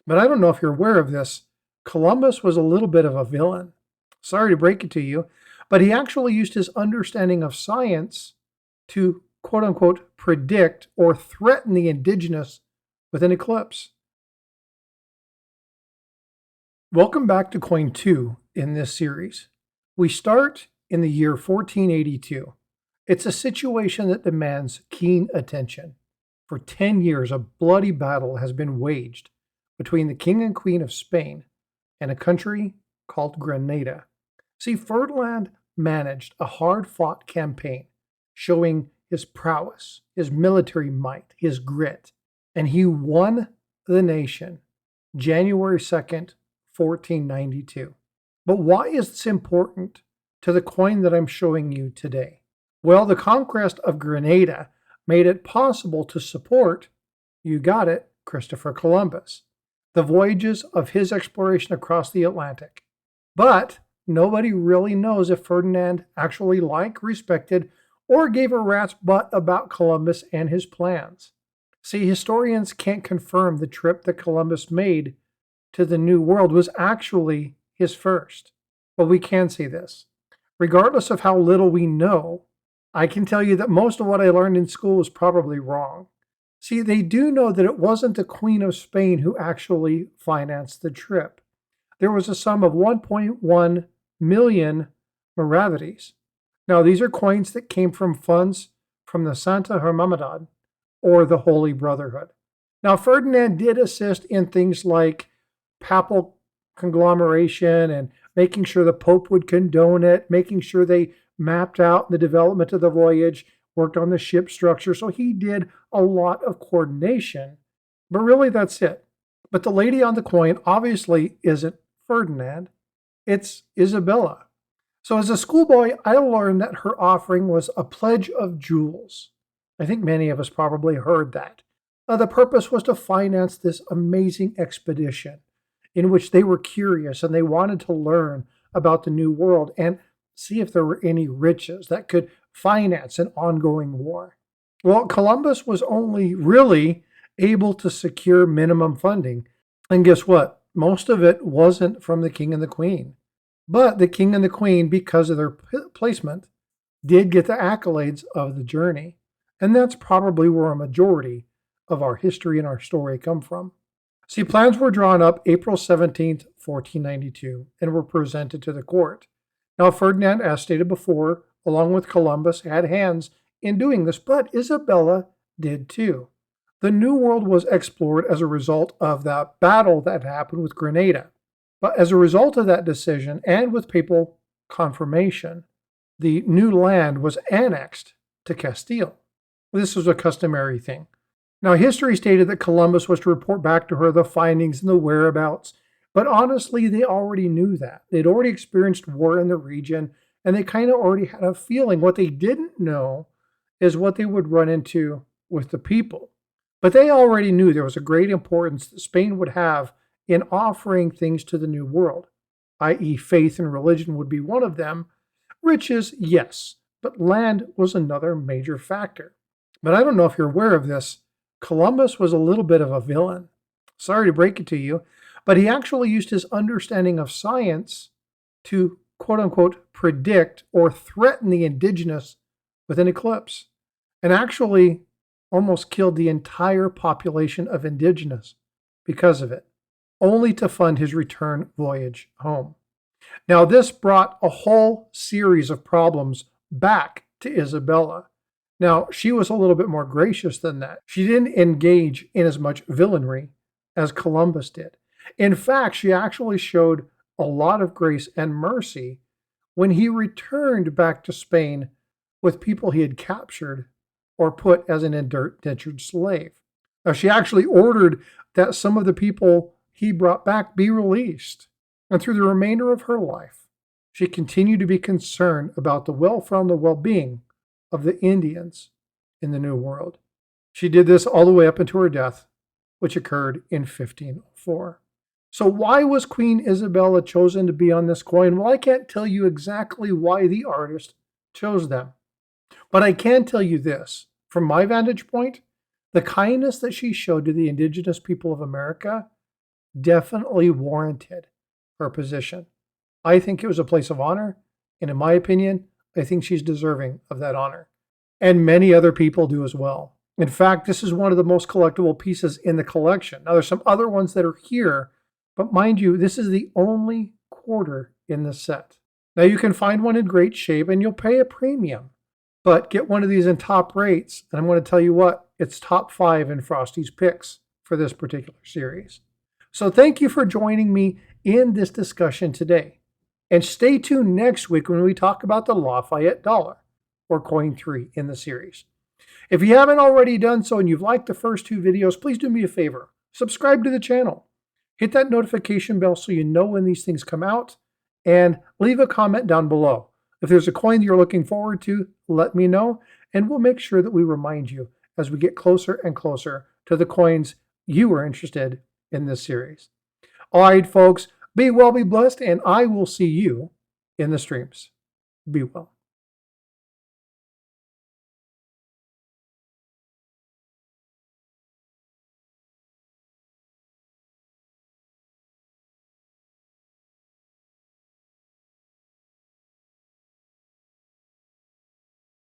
But I don't know if you're aware of this. Columbus was a little bit of a villain. Sorry to break it to you, but he actually used his understanding of science to quote unquote predict or threaten the indigenous with an eclipse. Welcome back to Coin 2 in this series. We start in the year 1482. It's a situation that demands keen attention. For 10 years, a bloody battle has been waged between the King and Queen of Spain and a country called Grenada. See, Ferdinand managed a hard-fought campaign showing his prowess, his military might, his grit, and he won the nation January 2nd, 1492. But why is this important to the coin that I'm showing you today? Well, the conquest of Grenada made it possible to support, you got it, Christopher Columbus, the voyages of his exploration across the Atlantic. But nobody really knows if Ferdinand actually liked, respected, or gave a rat's butt about Columbus and his plans. See, historians can't confirm the trip that Columbus made to the New World was actually his first. But we can say this. Regardless of how little we know, I can tell you that most of what I learned in school was probably wrong. See, they do know that it wasn't the Queen of Spain who actually financed the trip. There was a sum of 1.1 million maravedis. Now, these are coins that came from funds from the Santa Hermandad, or the Holy Brotherhood. Now, Ferdinand did assist in things like papal conglomeration and making sure the Pope would condone it, making sure they mapped out the development of the voyage, worked on the ship structure. So he did a lot of coordination, but really that's it. But the lady on the coin obviously isn't Ferdinand, it's Isabella. So as a schoolboy, I learned that her offering was a pledge of jewels. I think many of us probably heard that. The purpose was to finance this amazing expedition in which they were curious and they wanted to learn about the New World and see if there were any riches that could finance an ongoing war. Well, Columbus was only really able to secure minimum funding. And guess what? Most of it wasn't from the King and the Queen. But the King and the Queen, because of their placement, did get the accolades of the journey. And that's probably where a majority of our history and our story come from. See, plans were drawn up April 17th, 1492, and were presented to the court. Now, Ferdinand, as stated before, along with Columbus, had hands in doing this, but Isabella did too. The New World was explored as a result of that battle that happened with Grenada. But as a result of that decision, and with papal confirmation, the new land was annexed to Castile. This was a customary thing. Now, history stated that Columbus was to report back to her the findings and the whereabouts, but honestly, they already knew that. They'd already experienced war in the region, and they kind of already had a feeling. What they didn't know is what they would run into with the people. But they already knew there was a great importance that Spain would have in offering things to the New World, i.e. faith and religion would be one of them. Riches, yes, but land was another major factor. But I don't know if you're aware of this. Columbus was a little bit of a villain. Sorry to break it to you, but he actually used his understanding of science to quote unquote predict or threaten the indigenous with an eclipse, and actually almost killed the entire population of indigenous because of it, only to fund his return voyage home. Now, this brought a whole series of problems back to Isabella. Now, she was a little bit more gracious than that. She didn't engage in as much villainy as Columbus did. In fact, she actually showed a lot of grace and mercy when he returned back to Spain with people he had captured or put as an indentured slave. Now, she actually ordered that some of the people he brought back be released. And through the remainder of her life, she continued to be concerned about the welfare and the well-being of the Indians in the New World. She did this all the way up until her death, which occurred in 1504. So why was Queen Isabella chosen to be on this coin? Well, I can't tell you exactly why the artist chose them. But I can tell you this. From my vantage point, the kindness that she showed to the indigenous people of America definitely warranted her position. I think it was a place of honor, and in my opinion, I think she's deserving of that honor. And many other people do as well. In fact, this is one of the most collectible pieces in the collection. Now, there's some other ones that are here, but mind you, this is the only quarter in the set. Now, you can find one in great shape, and you'll pay a premium, but get one of these in top rates, and I'm going to tell you what, it's top 5 in Frosty's picks for this particular series. So thank you for joining me in this discussion today. And stay tuned next week when we talk about the Lafayette dollar, or coin 3 in the series. If you haven't already done so and you've liked the first 2 videos, please do me a favor. Subscribe to the channel. Hit that notification bell so you know when these things come out, and leave a comment down below. If there's a coin that you're looking forward to, let me know, and we'll make sure that we remind you as we get closer and closer to the coins you are interested in this series. All right, folks, be well, be blessed, and I will see you in the streams. Be well.